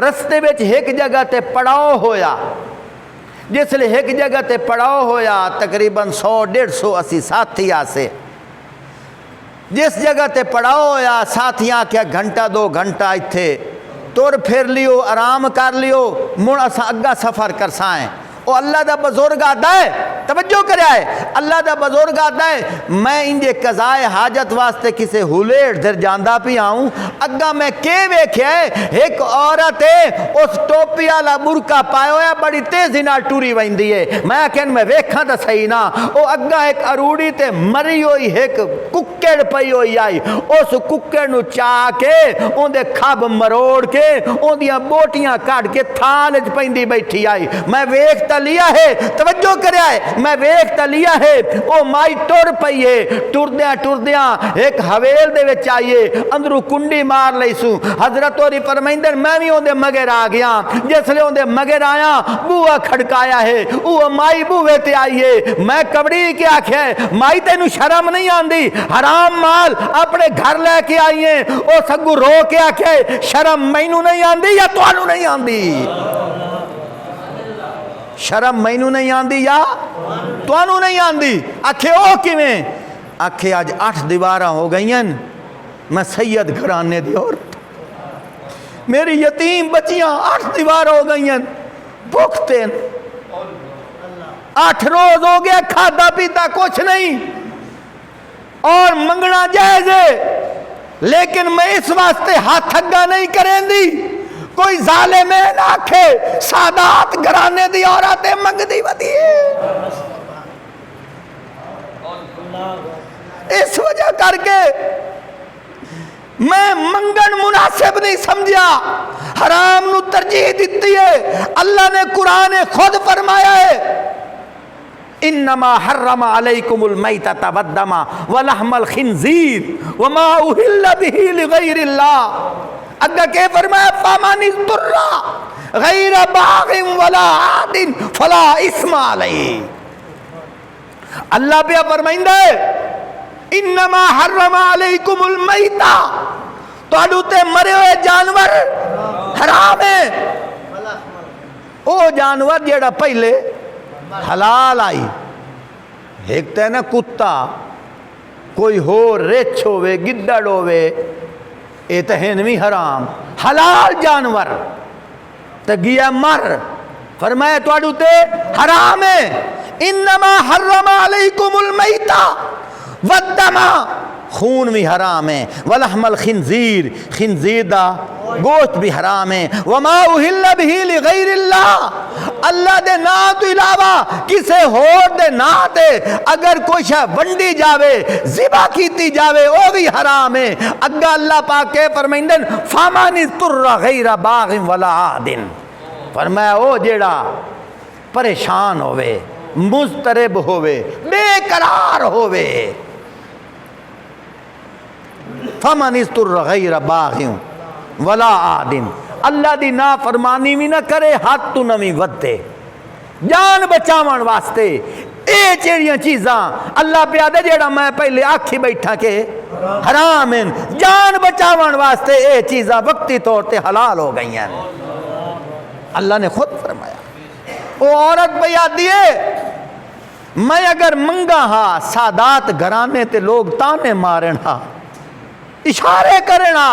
رستے وچ ایک جگہ تے پڑاؤ ہویا جس لئے ایک جگہ تے پڑاؤ ہویا تقریباً 100-150 اسی ساتھی آسے جس جگہ تے پڑاؤ ہویا ساتھیاں کیا گھنٹہ 2 گھنٹہ ایتھے تور پھر لیو آرام کر لیو مڑ اسا اگا سفر کر سائیں او اللہ دا بزرگ آدھا ہے توجہ کرے آئے اللہ دا بزرگ آدھا ہے میں انجے قضائے حاجت واسطے کسے ہولیٹ در جاندہ پی آؤں اگا میں کے ویکھے ایک عورت ہے اس ٹوپی والا برقع پائے ہویا بڑی تیزی نال ٹوری ویندی ہے میں کہن میں ویکھاں تا صحیح نا او اگا ایک اروڑی تے مری ہوئی ایک ککڑ پئی ہوئی آئی اس ککڑ نو چاہ کے اون دے کھب مروڑ کے اون دیاں بوٹیاں کٹ کے تھال پیندی بیٹھی آئی میں ویکھتا لیا ہے توجہ کرے آئے میں ویکھتا لیا ہے او مائی ٹر پئی ہے ٹردیاں ایک حویل دے وچ آئیے اندرو کنڈی مار لیسوں حضرت اوری فرمائندن میں بھی اون دے مگر آ گیا جس لئے اون دے مگر آیا بوہ کھڑکایا ہے او مائی بوہ تے آئیے میں کبڑی کے آکھے مائی تینو شرم نہیں آندی حرام مال اپنے گھر لے کے آئیے او سگو رو کے آکھے شرم مینو نہیں آندی یا توانو نہیں آندی شرم مینو نہیں آندی یا توانو نہیں آندی آکھے او کیویں آکھے آج 8 دیوارہ ہو گئیں میں سید گھرانے دی اور میری یتیم بچیاں 8 دیوارہ ہو گئیں بھوکتے 8 روز ہو گیا کھادا پیتا کچھ نہیں اور منگنا جائز ہے لیکن میں اس واسطے ہاتھ اگا نہیں کریں دی کوئی ظالم ہے نہ آکھے سادات گھرانے دی عورتیں منگ دی ودی ہے اس وجہ کر کے میں منگن مناسب نہیں سمجھا حرام نو ترجیح دیتی ہے اللہ نے قرآن خود فرمایا ہے انما حرم علیکم المیتۃ والدم ولحم الخنزیر وما اہل به لغیر اللہ اگا کہ فرمایا فمن اضطر غیر باغ ولا عاد فلا اثم علیہ اللہ پہ فرمائندہ ہے انما حرم علیکم المیتہ تو تے مرے ہوئے جانور حرام ہے او جانور جیڑا پہلے حلال آئی ایک تے نا کتا کوئی ہو ریچھ ہوئے گدڑ ہوئے اے تہنوی حرام حلال جانور تے گیا مر فرمایا تو تے حرام ہے انما حرم علیکم المیتہ والدم خون بھی حرام ہے، ولحم الخنزیر، خنزیر دا گوشت بھی حرام ہے، وما اہل بہ لغیر اللہ، اللہ دے نام تو علاوہ کسے ہور دے نام تے اگر کوئی شے ونڈی جاوے ذبح کیتی جاوے وہ بھی حرام ہے۔ اگا اللہ پاک کے فرمائندن فمن اضطر غیر باغ ولا عاد، فرمایا او جیڑا پریشان ہوئے، مضطرب ہوئے، بے قرار ہوئے، فمن اضطر غیر باغ ولا عاد، اللہ دی نافرمانی بھی نہ کرے، ہاتھ تو نمی ودے، جان بچاون واسطے اے چیڑیاں چیزاں اللہ پیادے جیڑا میں پہلے آکھی بیٹھا کہ حرام ہیں، جان بچاون واسطے اے چیزاں وقتی طور تے حلال ہو گئی ہیں۔ اللہ نے خود فرمایا، وہ عورت پہ یاد دیے میں اگر منگا ہاں سادات گھرانے تے لوگ تانے مارن ہاں، اشارے کرنا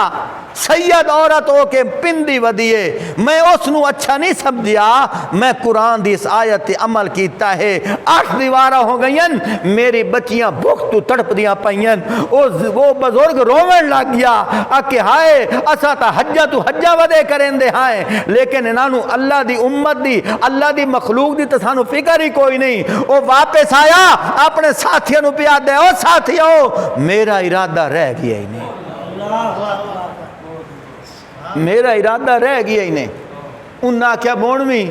سید عورت ہو کے پندی ودیے، میں اس نو اچھا نہیں سمجھیا، میں قرآن دی اس آیت عمل کیتا ہے، 8 دیوارہ ہو گئیں، میری بچیاں بھوک تو تڑپ دیاں پئیں، وہ بزرگ رومن لگ گیا کہ ہائے اسا تا حجہ ودے کریں دے ہائے، لیکن انہوں اللہ دی امت دی، اللہ دی مخلوق دی تو سانو فکر ہی کوئی نہیں۔ وہ واپس آیا اپنے ساتھیوں نو پیا دے، او ساتھیوں میرا ارادہ رہ گیا ہی نہیں، میرا ارادہ رہ گیا ہی نہیں۔ انہاں کیا بونوی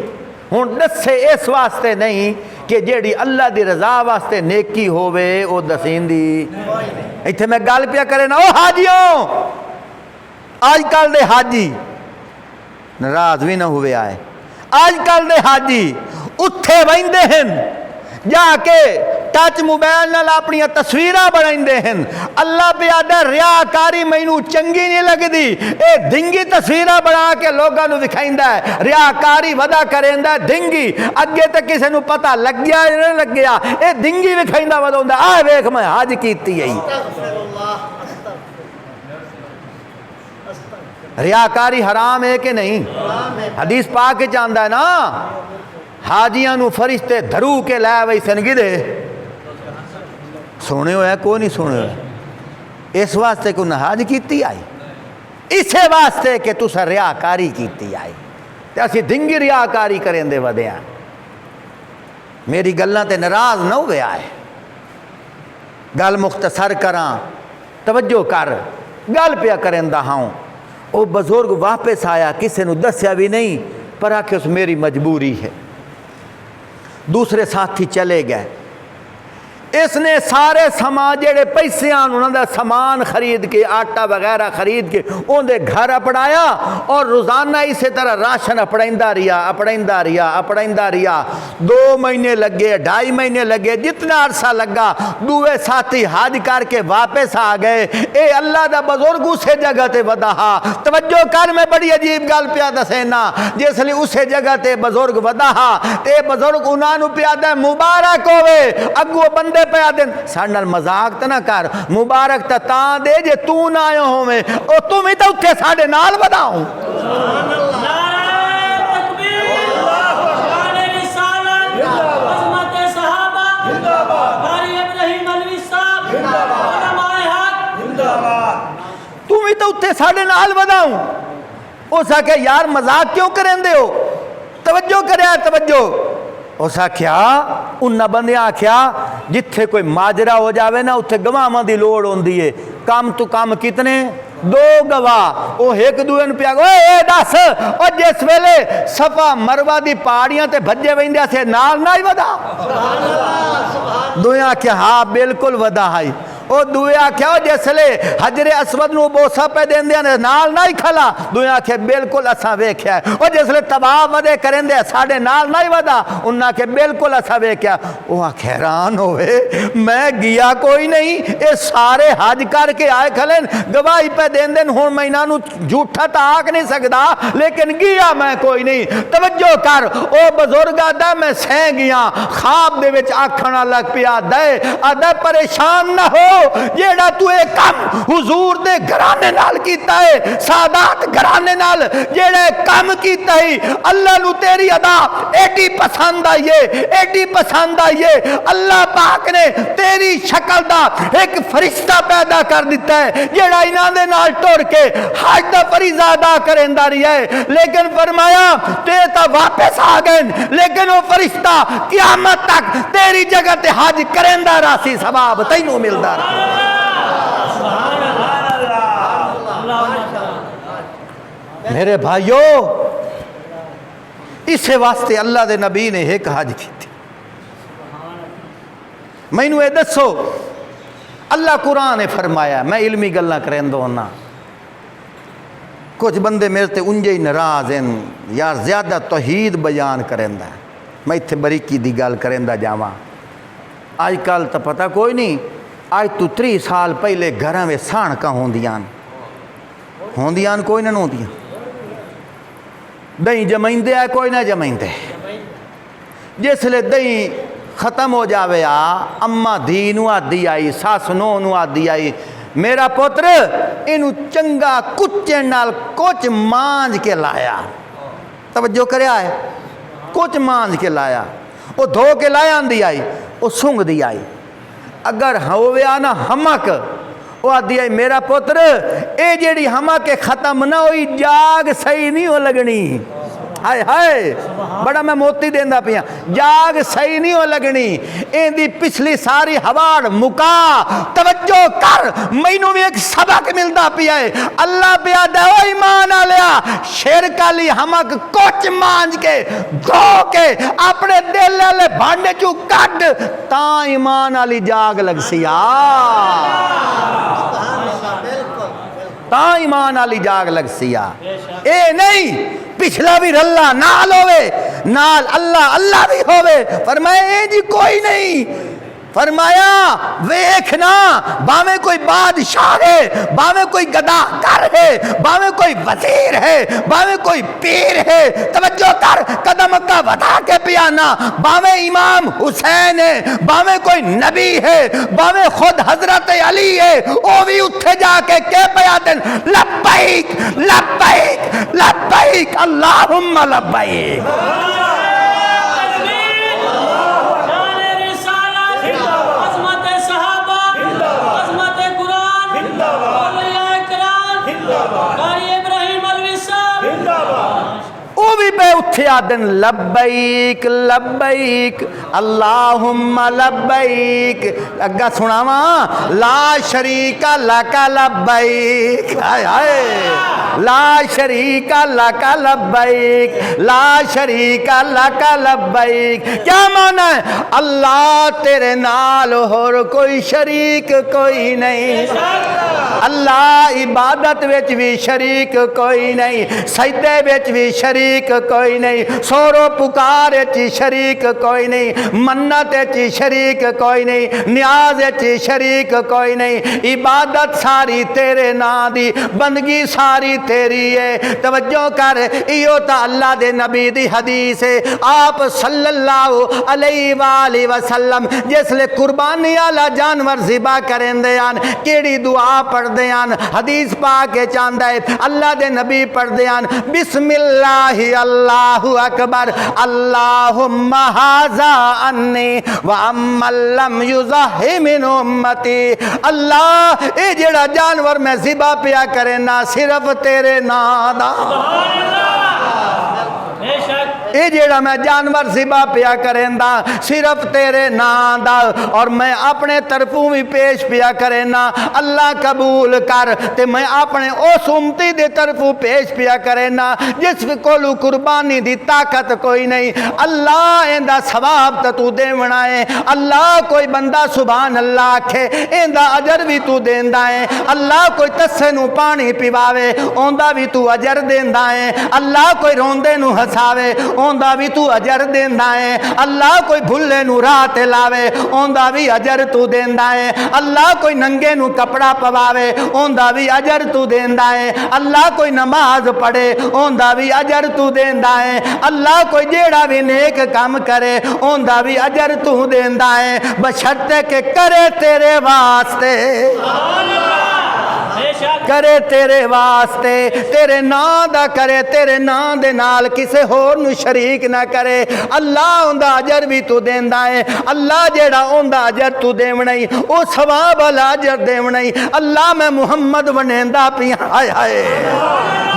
ہن دسے اس واسطے نہیں کہ جیڑی اللہ دی رضا واسطے نیکی ہووے او دسین دی، ایتھے میں گل پیا کرے نا، او حاجیوں آج کل دے حاجی ناراض بھی نہ ہوئے آئے، آج کل دے حاجی اتھے ویندے ہیں جا کے ٹچ موبائل نال اپنی تصویراں بنائندے ہیں، اللہ پہ آدھا ریاکاری مینوں چنگی نہیں لگ دی، اے دھنگی تصویراں بنا کے لوگاں نو دکھائندا ہے، ریاکاری ودا کریندا ہے دھنگی، اگے تے کسے نو پتہ لگ گیا یا نہیں لگ گیا، اے دھنگی وکھائندا ودوندا، آ ویکھ میں حج کیتی ہے۔ ریاکاری حرام ہے کہ نہیں؟ حدیث پاک کے چاندہ ہے نا، حاجیاں نو فرشتے دھرو کے لائے وہی سنگی دے، سونے ہوئے کوئی نہیں سونے ہوئے، اس واسطے کو نہ حاج کیتی آئی، اسے واسطے کہ تسا ریاکاری کیتی آئی، تے اسی دنگی ریاکاری کریں دے ودے ہیں۔ میری گلاں تے ناراض نہ ہوئے آئے، گل مختصر کراں، توجہ کر، گل پیا کریں دا ہاں۔ وہ بزرگ واپس آیا، کسے نو دسیا بھی نہیں، پر آکھے اس میری مجبوری ہے، دوسرے ساتھی چلے گئے، اس نے سارے سامان جڑے پیسے انہوں نے سامان خرید کے آٹا وغیرہ خرید کے ان دے گھر اپڑایا، اور روزانہ اسی طرح راشن اپڑائندہ رہا، 2 مہینے لگے، 2.5 مہینے لگے، جتنا عرصہ لگا، دوے ساتھی حج کر کے واپس آ گئے۔ اے اللہ دا بزرگ اسے جگہ تے ودا، توجہ کر، میں بڑی عجیب گل پیا دسینا، جس لیے اسے جگہ تے بزرگ ودا، تے بزرگ انہاں نو پیا دے مبارک ہوئے، اگو بندے پیا دن ساڈے نال مذاق تے نہ کر، مبارک تاں دے جے تو نہ آئے ہوویں، او تم ہی تے اوتھے ساڈے نال وداؤ۔ تم ہی تے اوتھے ساڈے نال وداؤ۔ اس آکھیا یار مذاق کیوں کریں دے ہو، توجہ کریا توجہ۔ اس آکھیا انہاں بندے آکھیا جتھے کوئی ماجرا ہو جاوے نا اتھے گواہاں دی لوڑ ہوندی ہے، کم تو کم کتنے 2 گواہ، او ایک دوے نوں پیا اے دس او جس ویلے صفا مروہ دی پہاڑیاں تے بھجے ویندے سے نال نہ ہی ودا، دوے آکھیا ہاں بالکل ودا ہے، او دوے آکھیا جس لے حجر اسود نو بوسا پہ دیندے نے نال نہ ہی کھلا، دوے آکھیا بالکل اساں ویکھیا ہے، او جس لے طواف ودے کریندے ساڈے نال نہ ہی ودا، انہاں کہ بالکل اساں ویکھیا۔ او حیران ہوئے میں گیا کوئی نہیں، اے سارے حج کر کے آئے کھلن گواہی پہ دیندے، ہن میں انہاں نو جھوٹا تا آکھ نہیں سکدا، لیکن گیا میں کوئی نہیں۔ توجہ کر، او بزرگ آدا میں سہ گیا، خواب دے وچ آکھنا لگ پیا دے آدا پریشان نہ ہو، جیڑا تو اے کم حضور دے گھرانے نال کیتا ہے، سادات گھرانے نال جیڑا کم کیتا ہے، اللہ نو تیری ادا ایڈی پسند آئیے، ایڈی پسند آئیے، اللہ پاک نے تیری شکل دا ایک فرشتہ پیدا کر دیتا ہے جیڑا انہاں دے نال ٹر کے حج دا فریضہ ادا کریندا رہیا ہے، لیکن فرمایا تے تا واپس آ گئے، لیکن وہ فرشتہ قیامت تک تیری جگہ تے حج کریندا راسی ثواب تینوں ملدا رہا۔ میرے بھائیو، اس واسطے اللہ دے نبی نے ایک حج کی تھی۔ میں نے دسو اللہ قرآن نے فرمایا، میں علمی گلاں کریندا ہونا، کچھ بندے میرے تے انجے ہی ناراض ہیں یار زیادہ توحید بیان کریندا ہے، میں اتھے بریکی دی گل کریندا جاواں۔ آج کل تو پتہ کوئی نہیں، آج تو 30 سال پہلے گھراں میں سانکاں ہوندیاں کوئی نہ ہوندیاں، دہی جمائندے آئے کوئی نہ جمائندے، جس لئے دہی ختم ہو جاوے اماں دھی نو آدھی آئی، ساس نو آدھی آئی، میرا پتر انہوں چنگا کچے نال کچھ مانج کے لایا، توجہ کرے آئے، کچھ مانج کے لایا، وہ دھو کے لایا اندھی آئی، وہ سنگ دی آئی، اگر ہوئے آنا ہمک وہ آدھی آئی میرا پتر اے جیڑی ہمک ختم نہ ہوئی جاگ صحیح نہیں ہو لگنی، ہائے ہائے بڑا میں موتی دیندہ پیا، جاگ صحیح نہیں ہو لگنی، این دی پچھلی ساری ہواڑ مکا، توجہ کر، مینوں بھی ایک سبق ملتا پیا ہے، اللہ پیا دے او ایمان آلیا، شرک علی ہمک کچھ مانج کے دھو کے اپنے دل لے بھانڈے چو کٹ تاں ایمان علی جاگ لگ سیا، تاں ایمان علی جاگ لگ سیا، اے نہیں پچھلا بھی رلہ نال ہوئے، نال اللہ بھی ہوئے، فرمایا اے جی کوئی نہیں، فرمایا ویکھنا باویں کوئی بادشاہ ہے، باویں کوئی گداکار ہے، باویں کوئی وزیر ہے، باویں کوئی پیر ہے، توجہ کر قدم کا ودا کے پیانا، باویں امام حسین ہے، باویں کوئی نبی ہے، باویں خود حضرت علی ہے، وہ بھی اتھے جا کے پیا دن لبیک لبیک لبیک اللہم لبیک، بے اتھے آدن لبیک لبیک اللہم لبیک، اگا سناواں لا شریک لک لبیک، لا شریک لک لبیک، لا شریک لک لبیک، کیا معنی ہے اللہ تیرے نال اور کوئی شریک کوئی نہیں، اللہ عبادت وچ بھی شریک کوئی نہیں، سجدے وچ بھی شریک کوئی نہیں، سورو پکار چی شریک کوئی نہیں، منت چی شریک کوئی نہیں، نیاز چی شریک کوئی نہیں، عبادت ساری تیرے نا دی، بندگی ساری تیری ہے، توجہ کر ایو تا اللہ دے نبی دی حدیث ہے، آپ صلی اللہ علیہ وآلہ وسلم جس لے قربانی آلہ جانور ذبح کریں دیان کیڑی دعا پڑھ دیان، حدیث پاک چاندہ ہے اللہ دے نبی پڑھ دیان بسم اللہ اللہ اکبر اللہم حاذا انی وَأَمَّا لَمْ يُزَحِ مِنْ أُمَّتِي، اللہ اے جڑا جانور میں ذبح پیا کرے نا صرف تیرے نادا، اے جیڑا میں جانور ذبح پیا کریندا صرف تیرے نام دا، اور میں اپنے طرفوں بھی پیش پیا کرنا اللہ قبول کر، تے میں اپنے اس امتی دے طرفوں پیش پیا کرنا جس کولو قربانی دی طاقت کوئی نہیں، اللہ ایندا ثواب تو دیونا ہے، اللہ کوئی بندہ سبحان اللہ آکھے ایندا اجر بھی تو دیندا ہے، اللہ کوئی تسے نو پانی پیواوے اوندا بھی تو اجر دیندا ہے، اللہ کوئی روندے نو ہساوے اوندا بھی تو اجر دیندا ہے اللہ کوئی بھلے نو راہ تے لاوے اوندا بھی اجر تو دیندا ہے اللہ کوئی ننگے نو کپڑا پواوے اوندا بھی اجر تو دیندا ہے اللہ کوئی نماز پڑھے اوندا بھی اجر تو دیندا ہے اللہ کوئی جیڑا بھی نیک کام کرے اوندا بھی اجر تو دیندا ہے بشرطے کہ کرے تیرے واسطے کرے تیرے واسطے تیرے نام دا کرے تیرے نام دے نال کسے ہور نو شریک نہ کرے اللہ اوندا اجر بھی تو دیندا ہے اللہ جیڑا اوندا اجر تو دیونا ہی او ثواب والا اجر دیونا ہی اللہ میں محمد ونیندا پیاں ہائے ہائے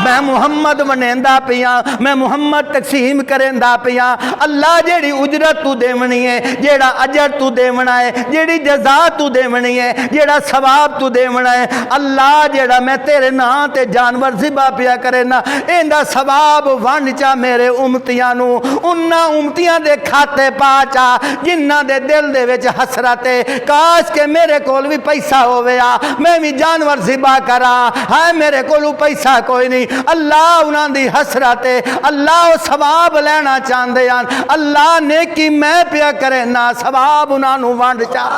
میں محمد ونیندا پیاں میں محمد تقسیم کریندا پیاں اللہ جیڑی اجرت تو دیونی ہے جیڑا اجر تو دیونا ہے جیڑی جزا تو دیونی ہے جیڑا ثواب تو دیونا ہے اللہ جیڑا میں تیرے نام تے جانور ذبح پیا کرے نا ایندا ثواب ونڈ چا میرے امتیاں نو انہاں امتیاں دے کھاتے پا چا جنہاں دے دل دے وچ حسرت ہے کاش کہ میرے کول بھی پیسہ ہویا میں بھی جانور ذبح کرا ہائے میرے کولو پیسہ کوئی نہیں اللہ انہاں دی حسرت ہے اللہ او ثواب لینا چاہندے ہیں اللہ نیکی میں پیا کرے نا ثواب انہاں نو ونڈ چا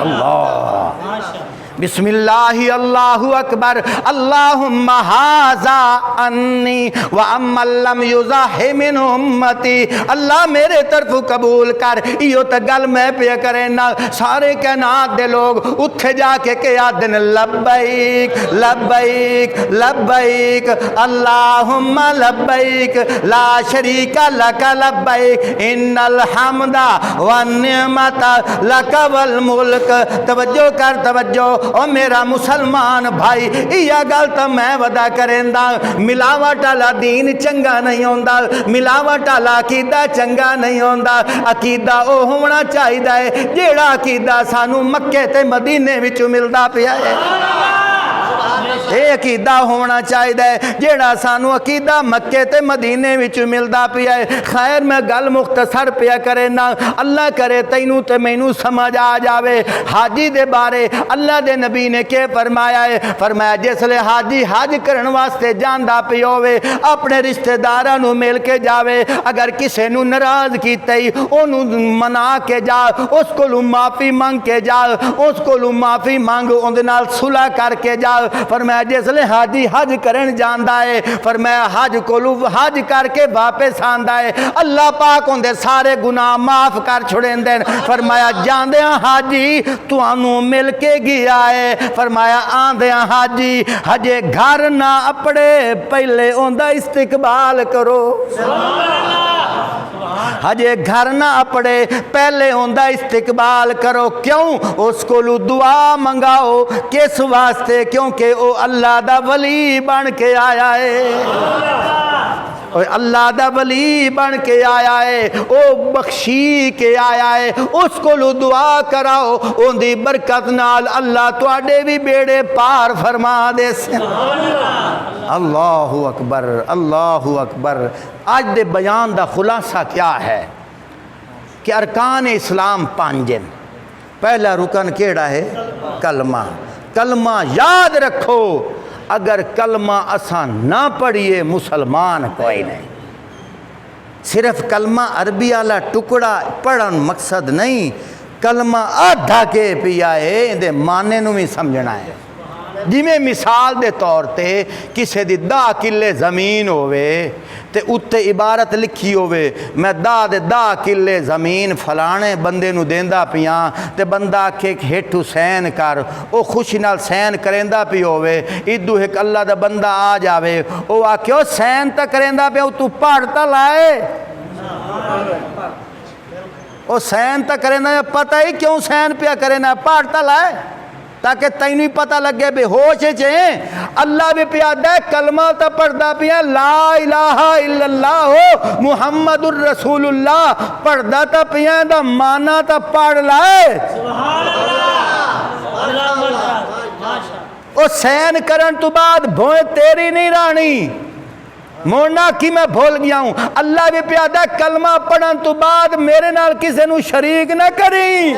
اللہ بسم اللہ اللہ اکبر اللہم حاذا انی وَأَمَّا لَمْ يُزَحِ مِنْ اُمَّتِي اللہ میرے طرف قبول کر ایو تا گل میں پہ کرے نا سارے کائنات دے لوگ اتھے جا کے کیا دن لبیک لبیک لبیک اللہم لبیک لا شریک لک لبیک ان الحمد والنعمت لک والملک توجہ کر توجہ او میرا مسلمان بھائی یہ گل تو میں ودا کریندا ملاوٹ والا دین چنگا نہیں ہوندا ملاوٹ والا عقیدہ چنگا نہیں ہوندا عقیدہ او ہونا چاہیے جیڑا عقیدہ سانو مکے تے مدینے وچوں ملدا پیا ہے اے عقیدہ ہونا چاہیے جیڑا سانو عقیدہ مکے تے مدینے وچوں ملدا پیا ہے خیر میں گل مختصر پیا کرے نا اللہ کرے تینوں تے مینوں سمجھ آ جاوے حاجی دے بارے اللہ دے نبی نے کہ فرمایا ہے فرمایا جس لے حاجی حج کرن واسطے جاندا پیا ہوے اپنے رشتہ داراں نو مل کے جاوے اگر کسے نو ناراض کیتے ہی اونوں منا کے جا اس کولوں معافی مانگ کے جا اس کولوں معافی مانگ اون دے نال صلح کر کے جا فرمایا جس لے حاجی حج کرن جاندا ہے فرمایا حج کولو حج کر کے واپس آندا ہے اللہ پاک اون دے سارے گناہ معاف کر چھڑیندے فرمایا جاندیاں حاجی تانوں مل کے گیا ہے فرمایا آندیاں حاجی ہجے گھر نہ اپڑے پہلے اوندا استقبال کرو ہجے گھر نہ اپڑے پہلے اوندا استقبال کرو کیوں اس کو دعا منگاؤ کس واسطے کیونکہ او اللہ دا ولی بن کے آیا ہے اللہ دا ولی بن کے آیا ہے او بخشی کے آیا ہے اس کو دعا کراؤ اون دی برکت نال اللہ تواڈے بھی بیڑے پار فرما دے سے اللہ اکبر اللہ اکبر آج دے بیان دا خلاصہ کیا ہے کہ ارکان اسلام پانچن پہلا رکن کیڑا ہے کلمہ کلمہ یاد رکھو اگر کلمہ اساں نہ پڑھیے مسلمان کوئی نہیں صرف کلمہ عربی والا ٹکڑا پڑھن مقصد نہیں کلمہ آدھا کے پیا ہے دے معنی نو بھی سمجھنا ہے جی میں مثال دے طور تے کسے دی 10 کلے زمین ہوئے تے اتے عبارت لکھی ہوئے میں 10 کلے زمین فلانے بندے نو دیندہ پیاں تے بندہ کہ ہٹ حسین کر او خوشی نال سین کریندہ پی ہوئے ادو ایک اللہ دا بندہ آ جاوے او آکھیو سین تا کریندہ پیا تو پڑھتا لائے او سین تا کریندہ پتہ ہی کیوں سین پیا کریندہ پڑھتا لائے تاکہ تینوں پتہ لگے بے ہوش چیں اللہ بھی پیادہ ہے کلمہ تا پڑھدا پیا لا الہ الا اللہ ہو محمد الرسول اللہ پڑھدا تا پیا دا مانا تا پڑھ لائے سبحان اللہ او سین کرن تو بعد بھوئے تیری نہیں رانی موڑنا کی میں بھول گیا ہوں اللہ بھی پیادا کلمہ پڑھن تو بعد میرے نال کسے نو شریک نہ کری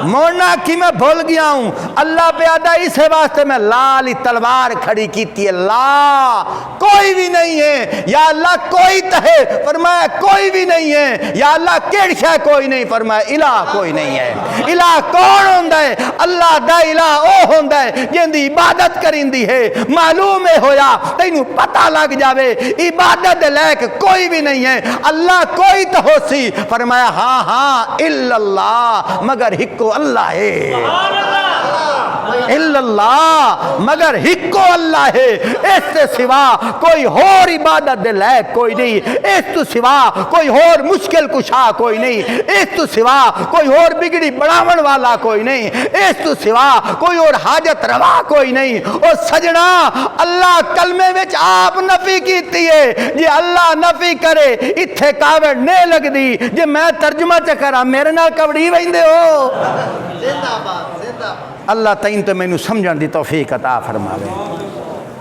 موڑنا کی میں بھول گیا ہوں اللہ پیادا اسے واسطے میں لالی تلوار کھڑی کیتی ہے لا کوئی بھی نہیں ہے یا اللہ کوئی تہے فرمایا کوئی بھی نہیں ہے یا اللہ کیڑ شے کوئی نہیں فرمایا الہ کوئی نہیں ہے الہ کون ہوندا ہے اللہ دا الہ او ہوندا ہے جندی عبادت کریندی ہے معلوم ہے ہویا تینوں پتہ لگ جاوے عبادت لائق کوئی بھی نہیں ہے اللہ کوئی تو ہو سی فرمایا ہاں ہاں الا اللہ مگر ہکو اللہ ہے الا اللہ مگر ہکو اللہ ہے اس سے سوا کوئی اور عبادت دے لائق کوئی نہیں اس تو سوا کوئی اور مشکل کشا کوئی نہیں اس تو سوا کوئی اور بگڑی بڑھاون والا کوئی نہیں اس تو سوا کوئی اور حاجت روا کوئی نہیں اور سجنا اللہ کلمے وچ آپ نفی کیتی ہے جی اللہ نفی کرے اتھے کاوڑ نہیں لگ دی جی میں ترجمہ چکرا میرے نال کبڑی ویندے ہو زندہ باد زندہ باد اللہ تعین تو میں نو سمجھن دی توفیق عطا فرماوے